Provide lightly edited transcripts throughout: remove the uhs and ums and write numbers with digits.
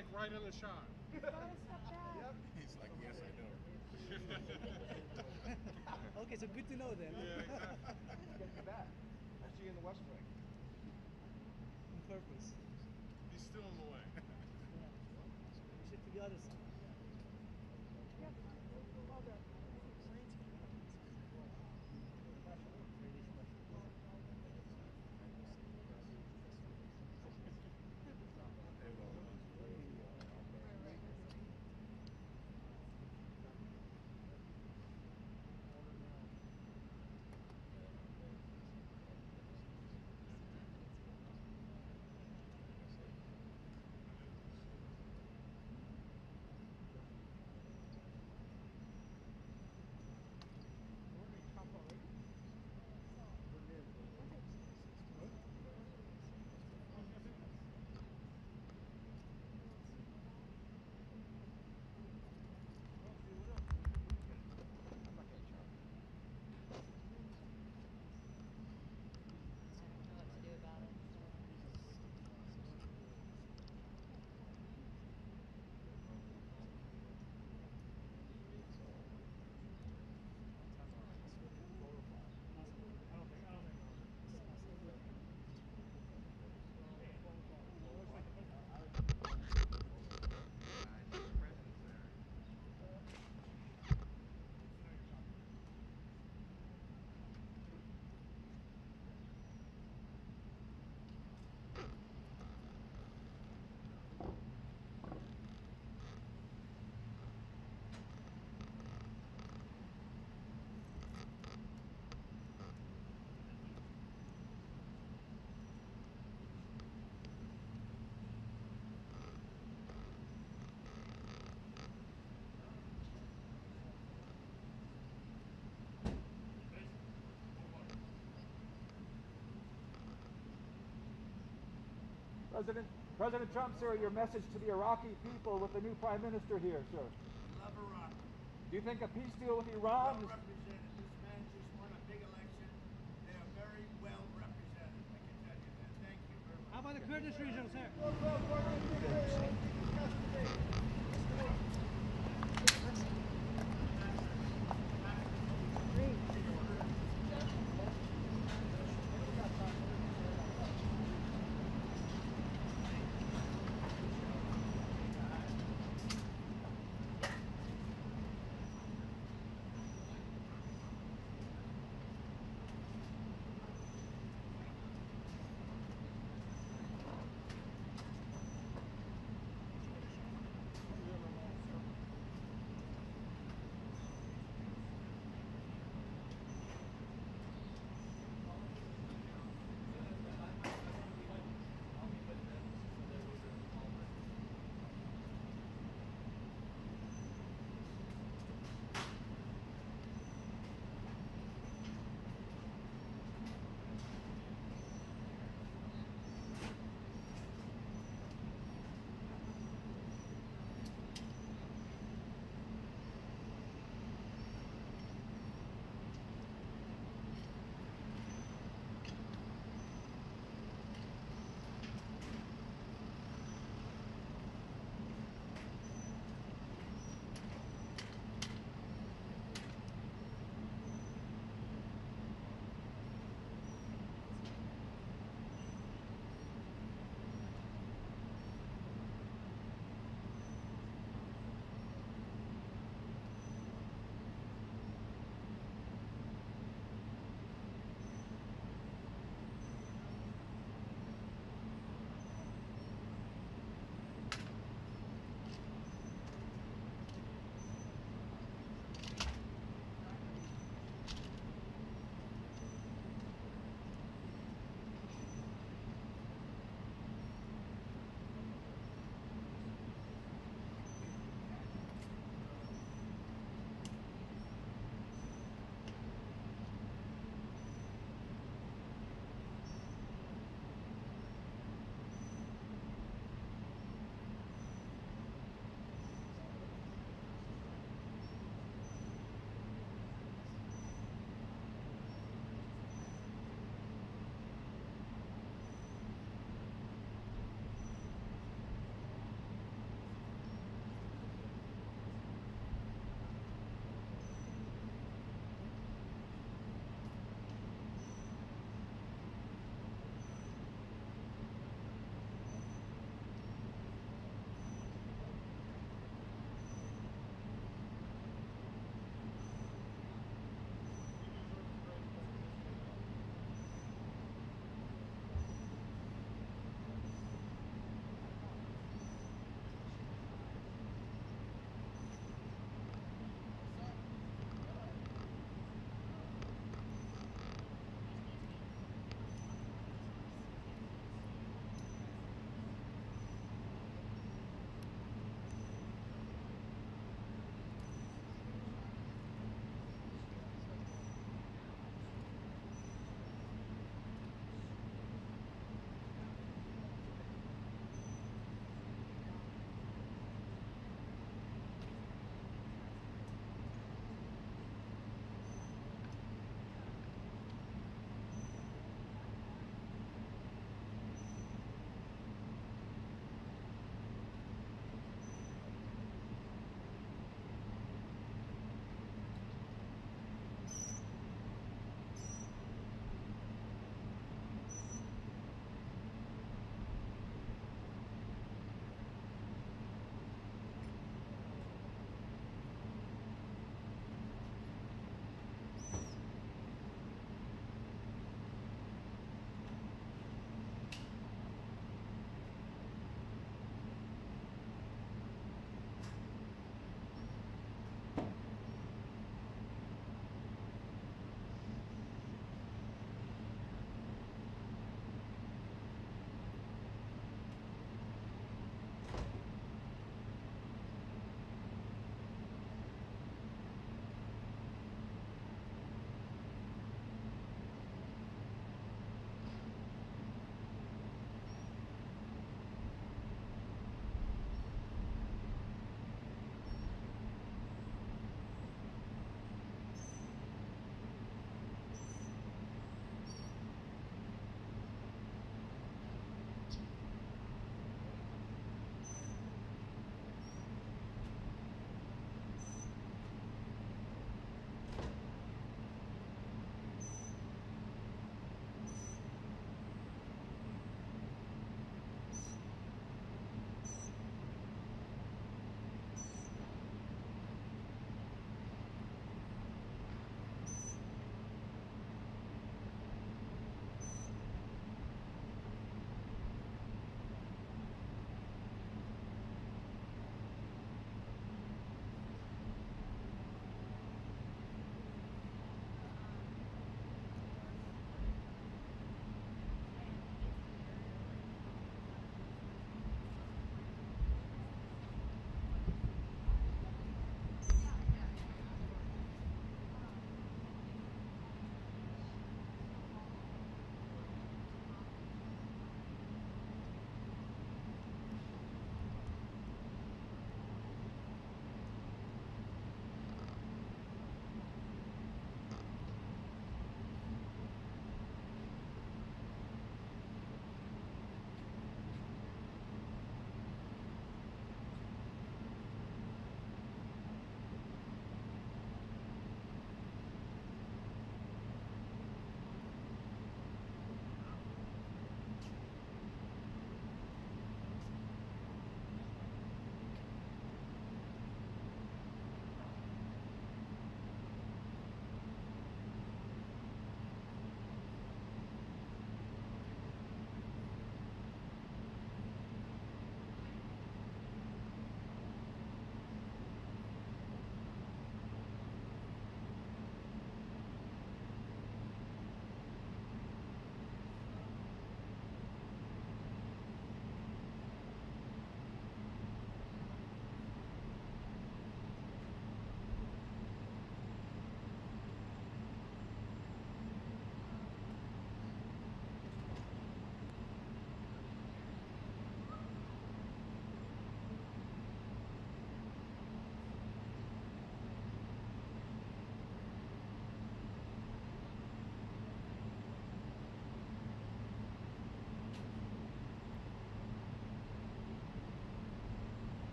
like right in the shot. Yep. He's like, yes, I know. Okay, so good to know then. Yeah, exactly. Get you back. I see you in the West Wing. On purpose. He's still in the way. We should to the other side. President Trump, sir, your message to the Iraqi people with the new prime minister here, sir. Love Iraq. Do you think a peace deal with Iran Well is... represented. This man just won a big election. They are very well represented. I can tell you that. Thank you very much. How about the Kurdish region, sir?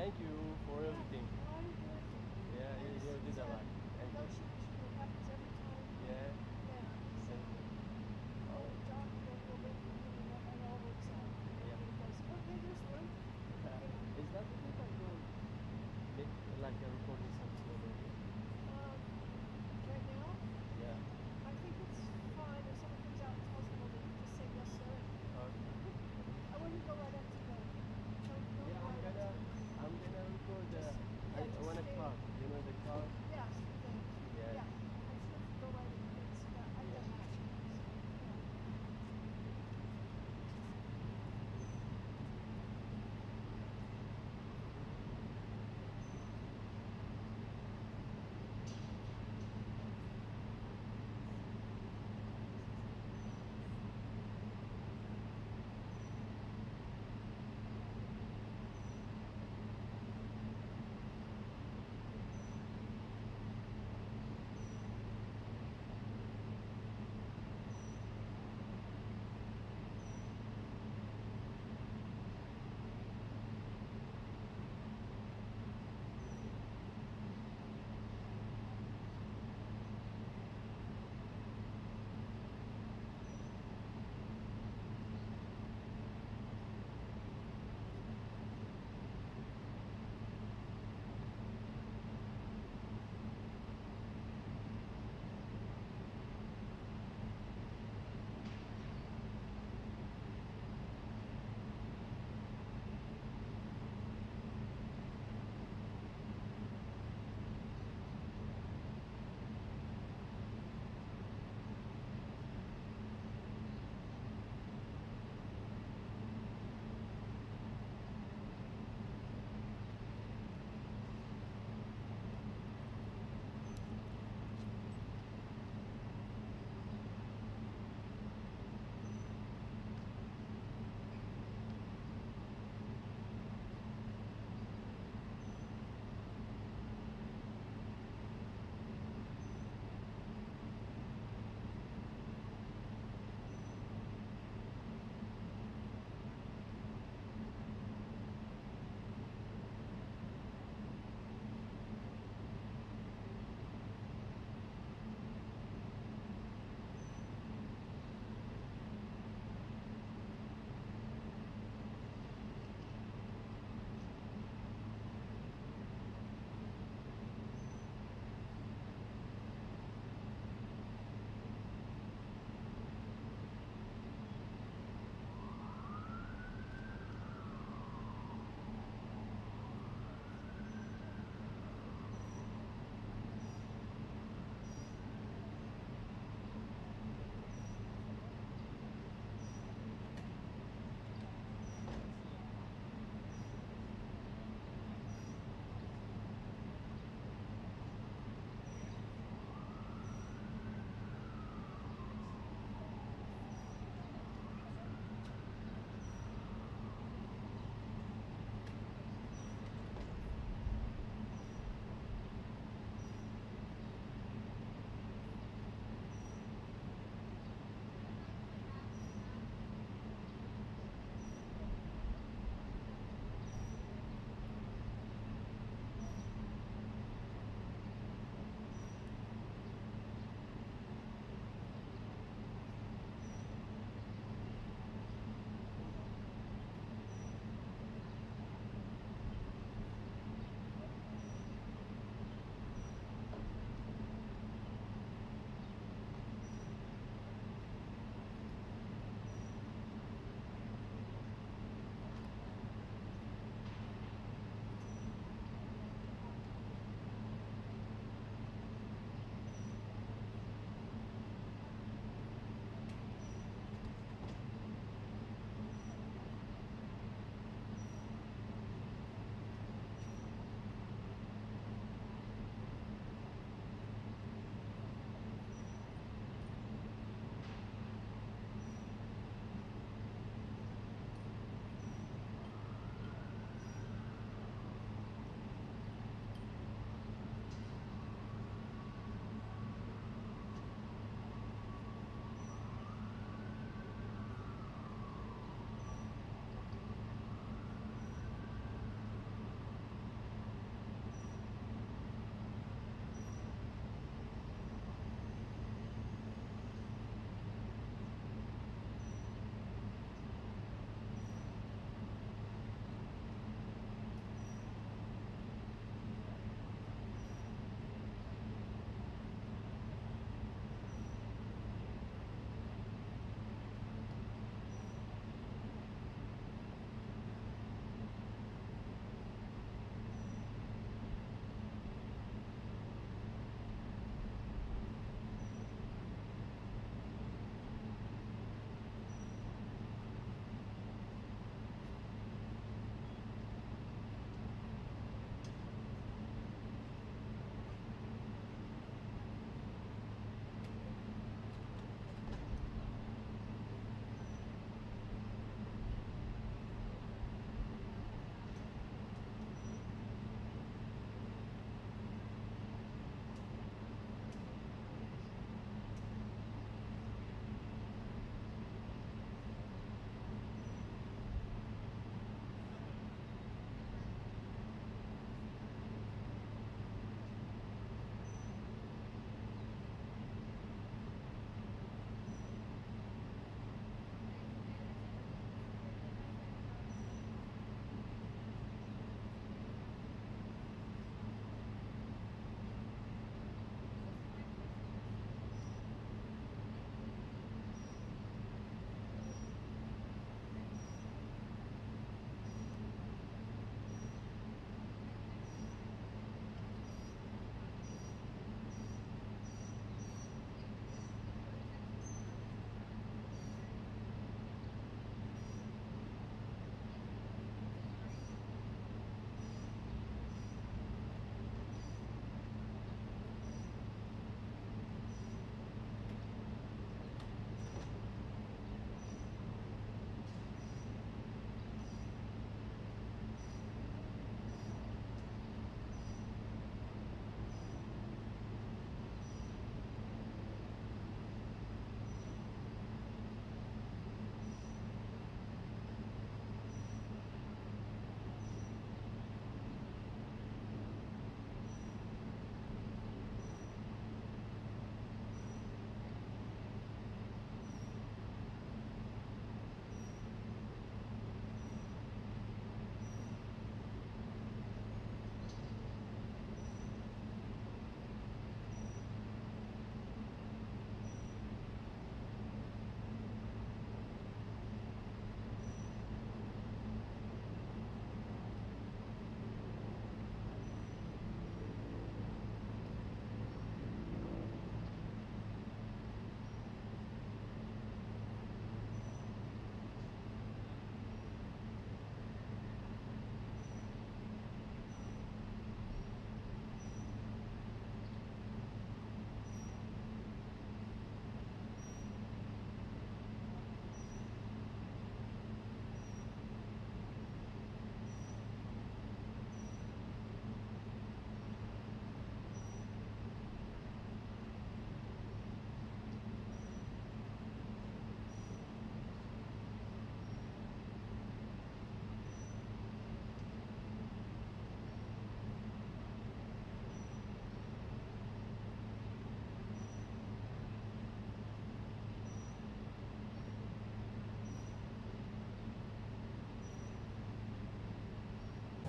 Thank you for everything. Oh, you're good. Yeah, you did a lot. Thank No, you. it happens every time. Yeah. Yeah. So, oh, John, then we'll make the meeting and it all works out. Yeah. Everybody goes, okay, there's room. Is that okay if I go make like a recording something over here? Right now, Yeah. I think it's fine if someone comes out and tells them, well, then you just say yes, sir. Okay. I wouldn't go right up to the. Yeah, I'm gonna record Just- yeah, just I wanna stay. car. You know the car? Yeah,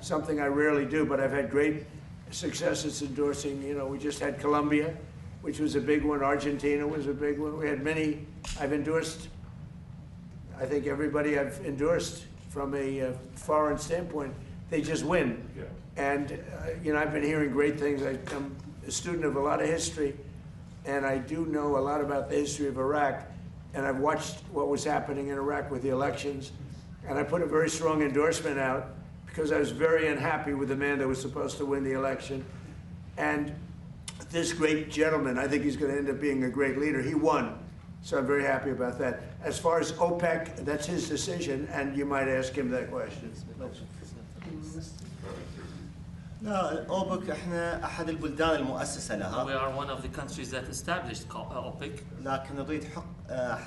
something I rarely do, but I've had great successes endorsing. You know, we just had Colombia, which was a big one. Argentina was a big one. We had many. I've endorsed, I think everybody I've endorsed from a foreign standpoint, they just win. Yeah. And, you know, I've been hearing great things. I'm a student of a lot of history, and I do know a lot about the history of Iraq, and I've watched what was happening in Iraq with the elections, and I put a very strong endorsement out because I was very unhappy with the man that was supposed to win the election. And this great gentleman, I think he's going to end up being a great leader. He won, so I'm very happy about that. As far as OPEC, that's his decision, and you might ask him that question. لا أوبك إحنا أحد البلدان المؤسسة لها. We are one of the countries that established OPEC. لكن نريد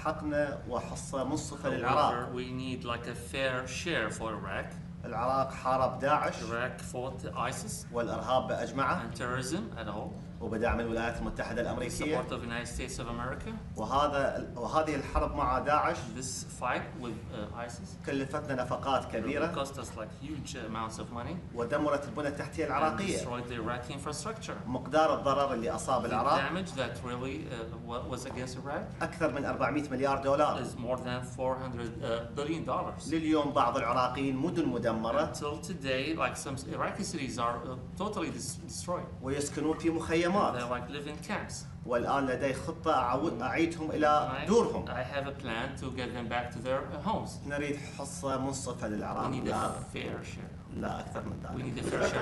حقنا وحصة منصفة للعراق. We need like a fair share for Iraq. العراق حارب داعش. Iraq fought ISIS. والإرهاب بأجمعه. And terrorism at all. وبدعم الولايات المتحدة الأمريكية. Support of the United States of America. وهذه الحرب مع داعش. This fight with ISIS. كلفتنا نفقات كبيرة. It cost us like huge amounts of money. ودمرت البنى التحتية العراقية. Destroyed the Iraqi infrastructure. مقدار الضرر اللي أصاب العراق. The damage that really was against Iraq. أكثر من 400 مليار دولار. Is more than $400 billion. لليوم بعض العراقيين مدن مدمرة. Until today, like some Iraqi cities are totally destroyed. ويسكنون في مخيمات. They're like living camps. والآن لدي خطة أعيدهم إلى دورهم. I have a plan to get them back to their homes. نريد حصة منصفة للعراق. We need a fair share. لا أكثر من ذلك. We need a fair share.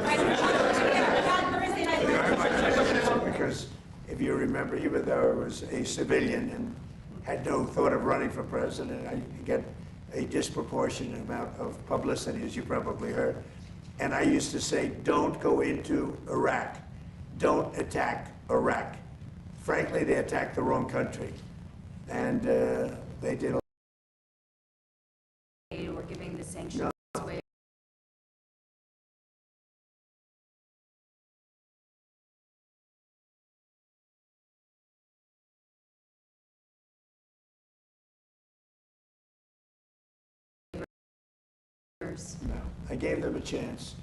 Because if you remember, even though I was a civilian and had no thought of running for president, I get a disproportionate amount of publicity, as you probably heard. And I used to say, don't go into Iraq. Don't attack Iraq. Frankly, they attacked the wrong country. And they did a We're giving the sanctions away. No, I gave them a chance.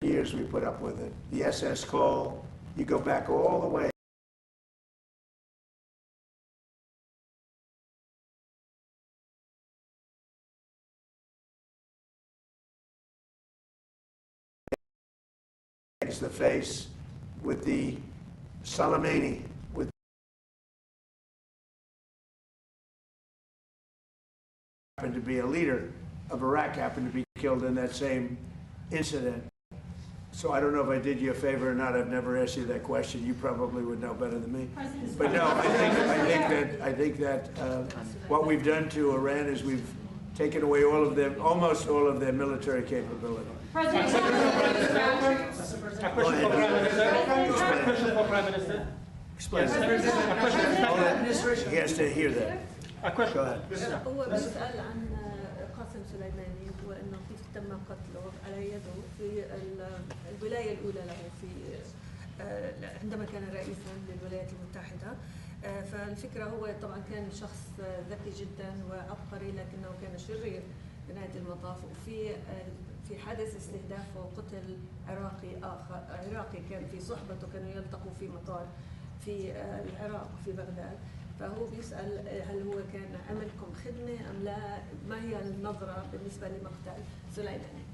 Years we put up with it. The SS call, you go back all the way. The face with the Soleimani, with happened to be a leader of Iraq, happened to be killed in that same incident. So I don't know if I did you a favor or not. I've never asked you that question. You probably would know better than me. But no, I think that what we've done to Iran is we've taken away all of them, almost all of their military capability. A question for Prime Minister. Explain. He has to hear that. A question. Go ahead. هو بيسأل عن قاسم سليماني وأنه كيف تم قتله على يده في الولاية الأولى له في عندما كان رئيسا للولايات المتحدة. فالفكرة هو طبعا كان شخص ذكي جدا وعبقري لكنه كان شرير بنهاية المطاف. وفي حادث استهداف وقتل عراقي كان في صحبته، كانوا يلتقوا في مطار في العراق في بغداد. فهو بيسأل هل هو كان عملكم خدمة أم لا؟ ما هي النظرة بالنسبة لمقتل سليماني؟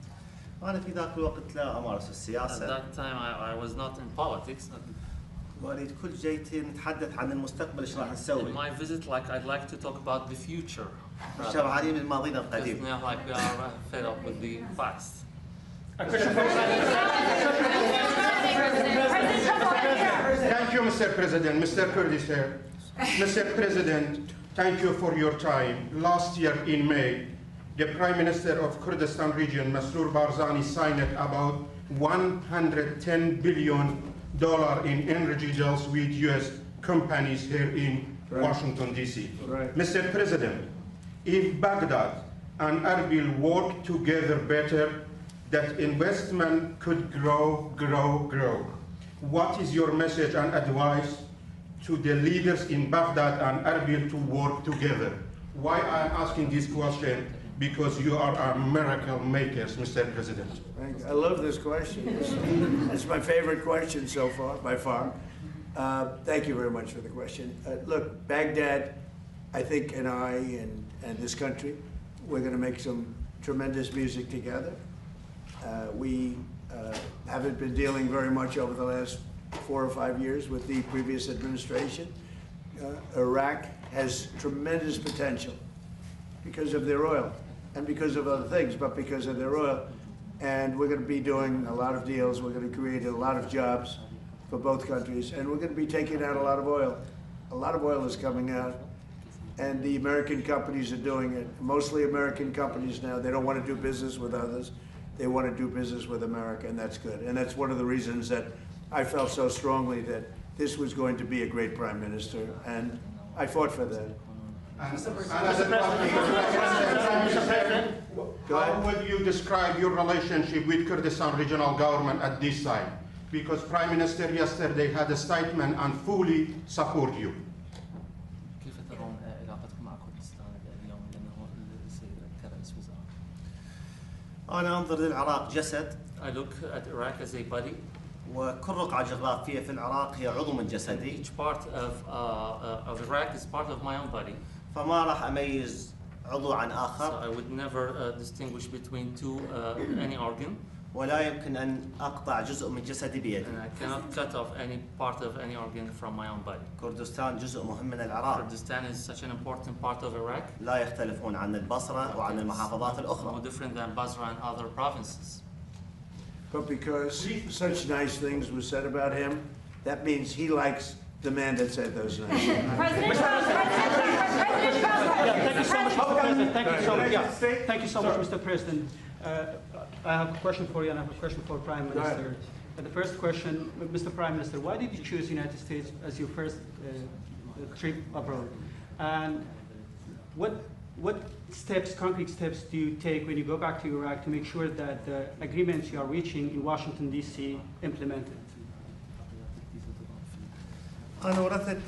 أنا في ذاك الوقت لا أمارس السياسة. At that time I was not in politics. وأريد كل جيتي نتحدث عن المستقبل إيش راح نسوي. In my visit, like I'd like to talk about the future. شبعانين من ماضينا القديم. Now, like we are fed up with the past. A question for Thank you, Mr. President. Mr. Kurdi, sir. Mr. President, thank you for your time. Last year in May, the Prime Minister of Kurdistan region, Masroor Barzani, signed about $110 billion in energy deals with U.S. companies here in Washington, D.C. Right. Mr. President, if Baghdad and Erbil work together better, that investment could grow. What is your message and advice to the leaders in Baghdad and Erbil to work together? Why I'm asking this question? Because you are miracle makers, Mr. President. I love this question. It's my favorite question so far, by far. Thank you very much for the question. Look, Baghdad, I think, and I and this country, we're going to make some tremendous music together. We haven't been dealing very much over the last 4 or 5 years with the previous administration. Iraq has tremendous potential because of their oil and because of other things, but because of their oil. And we're going to be doing a lot of deals. We're going to create a lot of jobs for both countries, and we're going to be taking out a lot of oil. A lot of oil is coming out, and the American companies are doing it. Mostly American companies now. They don't want to do business with others. They want to do business with America, and that's good. And that's one of the reasons that I felt so strongly that this was going to be a great prime minister, and I fought for that. How would you describe your relationship with Kurdistan regional government at this time? Because Prime Minister yesterday had a statement and fully support you. كيف ترون علاقتكم مع كردستان اليوم لأنه السيد كرئيس وزراء؟ أنا أنظر للعراق جسد. I look at Iraq as a body. وكل رقعة جغرافية في العراق هي عضو من جسدي. Each part of Iraq is part of my own body. فما راح أميز عضو عن آخر. So I would never distinguish between any organ. ولا يمكن أن أقطع جزء من جسدي بيدي. And I cannot cut off any part of any organ from my own body. كردستان جزء مهم من العراق. Kurdistan is such an important part of Iraq. لا يختلفون عن البصرة وعن المحافظات الأخرى. No different than Basra and other provinces. But because such nice things were said about him, that means he likes the man that said those nice things. President Trump, President Trump. Thank you so much, Mr. President. Thank you so much. Yeah. Thank you so much, Mr. President. I have a question for you, and I have a question for Prime Minister. The first question, Mr. Prime Minister, why did you choose the United States as your first trip abroad? And what steps, concrete steps, do you take when you go back to Iraq to make sure that the agreements you are reaching in Washington, D.C. implemented? أنا ورثت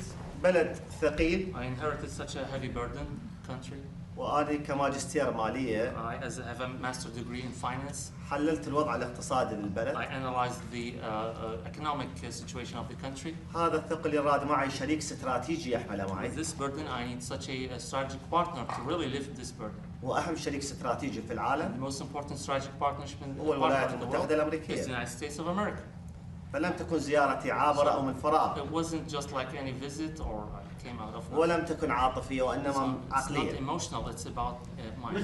بلد ثقيل. I inherited such a heavy burden country. وأنا كماجستير مالية. I have a master's degree in finance. حللت الوضع الاقتصادي للبلد. I analyzed the economic situation of the country. هذا الثقل يراد معي شريك استراتيجي يحمله معي. With this burden, I need such a strategic partner to really lift this burden. وأهم شريك استراتيجي في العالم. The most important strategic partnership in هو الولايات المتحدة الأمريكية. is the United States of America. فلم تكن زيارتي عابرة أو من فراغ. It wasn't just like any visit or I came out of. ولم تكن عاطفية وإنما عقلية. It's not emotional. It's about mind.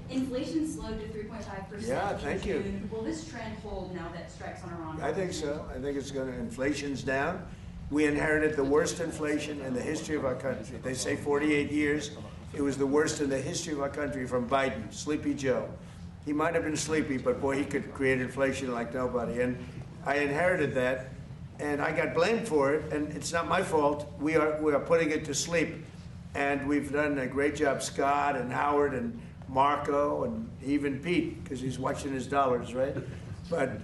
Inflation slowed to 3.5%. Yeah, thank you. Will this trend hold now that strikes on Iran? I think so. I think it's going to, inflation's down. We inherited the worst inflation in the history of our country. They say 48 years. It was the worst in the history of our country from Biden, Sleepy Joe. He might have been sleepy, but boy, he could create inflation like nobody. And I inherited that, and I got blamed for it, and it's not my fault. We are putting it to sleep. And we've done a great job, Scott and Howard and Marco and even Pete, because he's watching his dollars, right? But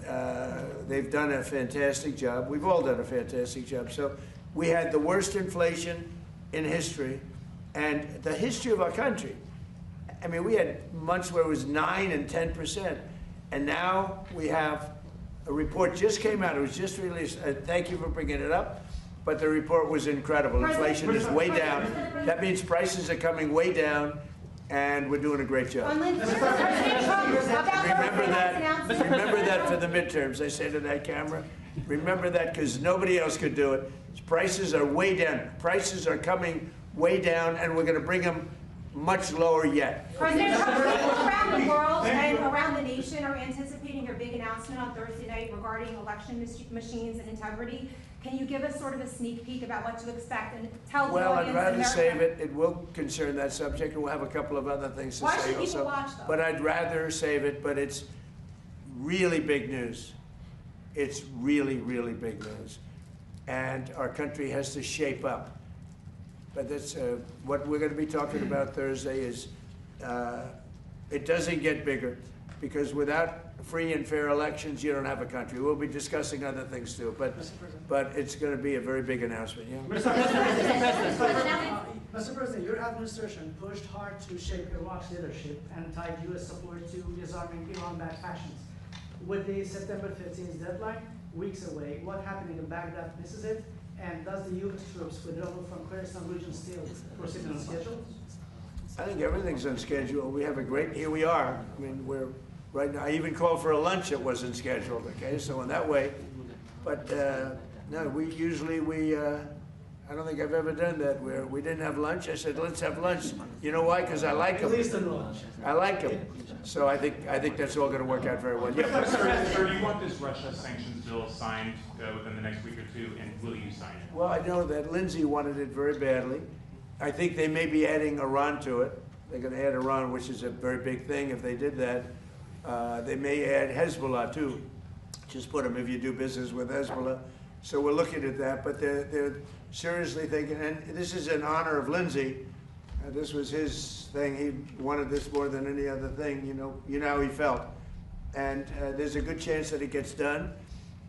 they've done a fantastic job. We've all done a fantastic job. So we had the worst inflation in history, and the history of our country. I mean, we had months where it was 9 and 10%, and now we have a report just came out. It was just released. Thank you for bringing it up, but the report was incredible. Inflation is way down. That means prices are coming way down, and we're doing a great job. Remember that for the midterms. I say to that camera, remember that because nobody else could do it. Prices are way down. Prices are coming way down, and we're going to bring them much lower yet. President Trump, people around the world and around the nation are anticipating your big announcement on Thursday night regarding election machines and integrity. Can you give us sort of a sneak peek about what to expect and tell the audience? Well, I'd rather save it. It will concern that subject, and we'll have a couple of other things to say also. Watch, but I'd rather save it, but it's really big news. It's really, really big news. and our country has to shape up. But that's what we're going to be talking about Thursday is it doesn't get bigger, because without free and fair elections, you don't have a country. We'll be discussing other things too, but it's going to be a very big announcement. Yeah? Mr. President, your administration pushed hard to shape Iraq's leadership and tied U.S. support to disarming Iran-backed factions. With the September 15th deadline weeks away, what happening in Baghdad misses it? And does the U.S. troops withdrawal from Kurdistan region still proceed on schedule? I think everything's on schedule. We have a great, here we are. I mean, we're right now, I even called for a lunch that wasn't scheduled, okay? So in that way, but no, we usually, I don't think I've ever done that where we didn't have lunch. I said, let's have lunch. You know why? Because I like them. At least a lunch. I like them. So I think that's all going to work out very well. Yeah. Sir, do you want this Russia sanctions bill signed within the next week or two, and will you sign it? Well, I know that Lindsay wanted it very badly. I think they may be adding Iran to it. They're going to add Iran, which is a very big thing if they did that. They may add Hezbollah too. Just put them if you do business with Hezbollah. So we're looking at that, but they're seriously thinking, and this is in honor of Lindsay. This was his thing. He wanted this more than any other thing. You know how he felt. And there's a good chance that it gets done,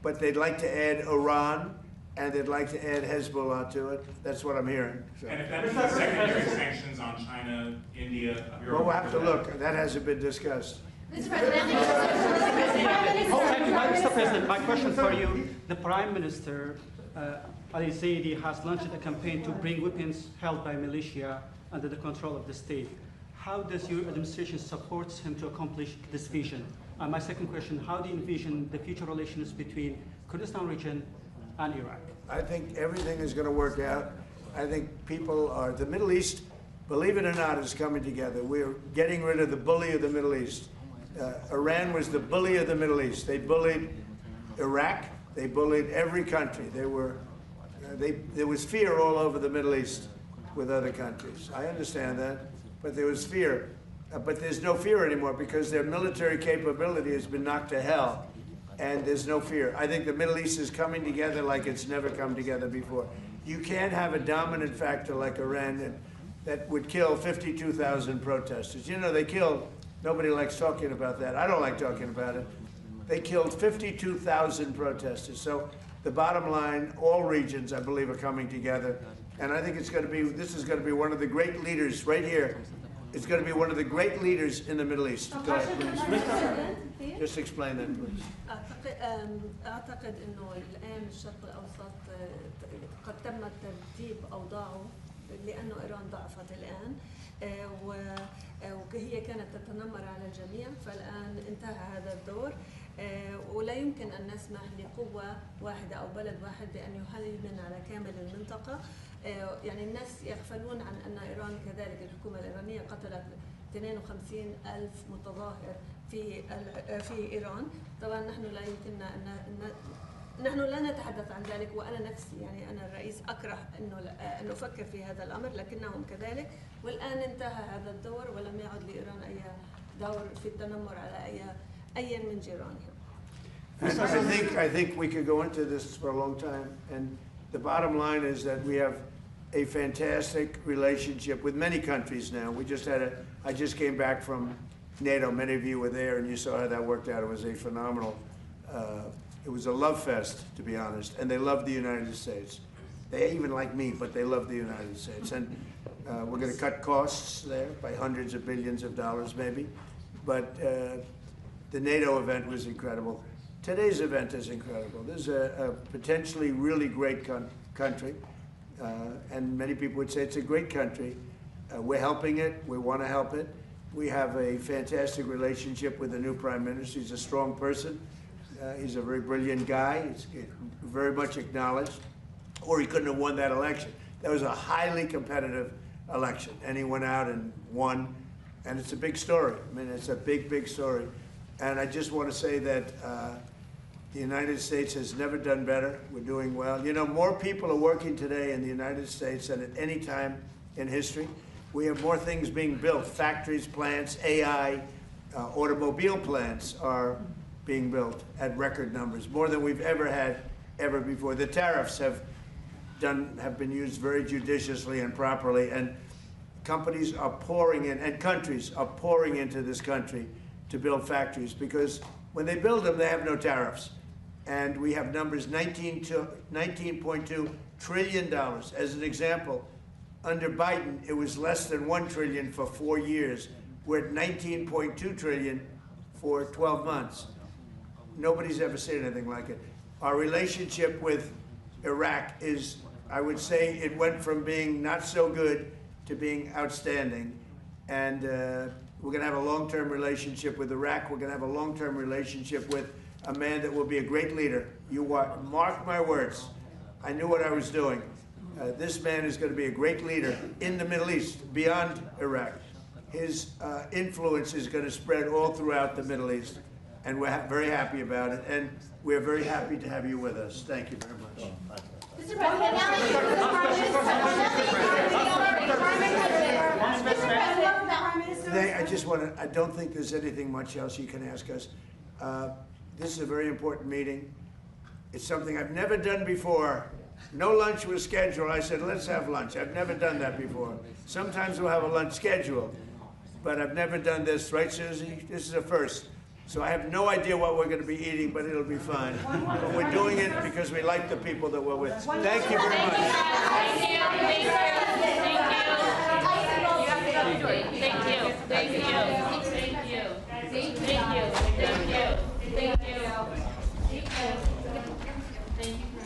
but they'd like to add Iran, and they'd like to add Hezbollah to it. That's what I'm hearing. So. And if that means secondary sanctions on China, India, Europe... Well, we'll have to look. That hasn't been discussed. Mr. President, Mr. President, my question for you, the Prime Minister, Ali Zaidi, has launched a campaign to bring weapons held by militia under the control of the state. How does your administration support him to accomplish this vision? And my second question, how do you envision the future relations between Kurdistan region and Iraq? I think everything is going to work out. I think people are, the Middle East, believe it or not, is coming together. We're getting rid of the bully of the Middle East. Iran was the bully of the Middle East. They bullied Iraq. They bullied every country. There was fear all over the Middle East with other countries. I understand that, but there was fear. But there's no fear anymore because their military capability has been knocked to hell, and there's no fear. I think the Middle East is coming together like it's never come together before. You can't have a dominant factor like Iran that would kill 52,000 protesters. You know, they killed. Nobody likes talking about that. I don't like talking about it. They killed 52,000 protesters. So the bottom line, all regions, I believe, are coming together. And I think it's going to be, this is going to be one of the great leaders right here. It's going to be one of the great leaders in the Middle East. Go ahead, please. Just explain that, please. أعتقد إنه الآن الشرق الأوسط قد تم ترتيب أوضاعه لأنه إيران ضعفت الآن وهي كانت تتنمر على الجميع، فالآن انتهى هذا الدور ولا يمكن أن نسمح لقوة واحدة أو بلد واحد بأن يهيمن على كامل المنطقة. يعني الناس يغفلون عن أن إيران كذلك الحكومة الإيرانية قتلت 52,000 متظاهر في إيران. طبعا نحن لا يمكننا نحن لا نتحدث عن ذلك، وأنا نفسي يعني أنا الرئيس أكره أن أفكر في هذا الأمر، لكنهم كذلك. والآن انتهى هذا الدور ولم يعد لإيران أي دور في التنمر على أي من جيرانهم. I think we could go into this for a long time, and the bottom line is that we have a fantastic relationship with many countries now. We just had I just came back from NATO. Many of you were there, and you saw how that worked out. It was a phenomenal. It was a love fest, to be honest, and they loved the United States. They even like me, but they love the United States. And we're going to cut costs there by hundreds of billions of dollars, maybe. But the NATO event was incredible. Today's event is incredible. This is a potentially really great country, and many people would say it's a great country. We're helping it. We want to help it. We have a fantastic relationship with the new Prime Minister. He's a strong person. He's a very brilliant guy. He's very much acknowledged, or he couldn't have won that election. That was a highly competitive election, and he went out and won, and it's a big story. I mean, it's a big, big story. And I just want to say that the United States has never done better. We're doing well. You know, more people are working today in the United States than at any time in history. We have more things being built, factories, plants, AI, automobile plants are being built at record numbers, more than we've ever had ever before. The tariffs have been used very judiciously and properly, and companies are pouring in, and countries are pouring into this country to build factories, because when they build them, they have no tariffs. And we have numbers, $19.2 trillion. As an example, under Biden, it was less than $1 trillion for 4 years. We're at $19.2 trillion for 12 months. Nobody's ever seen anything like it. Our relationship with Iraq is, I would say, it went from being not so good to being outstanding. And we're going to have a long-term relationship with Iraq. We're going to have a long-term relationship with a man that will be a great leader. You are, mark my words. I knew what I was doing. This man is going to be a great leader in the Middle East, beyond Iraq. His influence is going to spread all throughout the Middle East, and we're very happy about it. And we're very happy to have you with us. Thank you very much. Mr. President, I just want to, I don't think there's anything much else you can ask us. This is a very important meeting. It's something I've never done before. No lunch was scheduled. I said, let's have lunch. I've never done that before. Sometimes we'll have a lunch scheduled, but I've never done this, right, Susie? This is a first. So I have no idea what we're going to be eating, but it'll be fine. But we're doing it because we like the people that we're with. Thank you very much. Thank you. Thank you.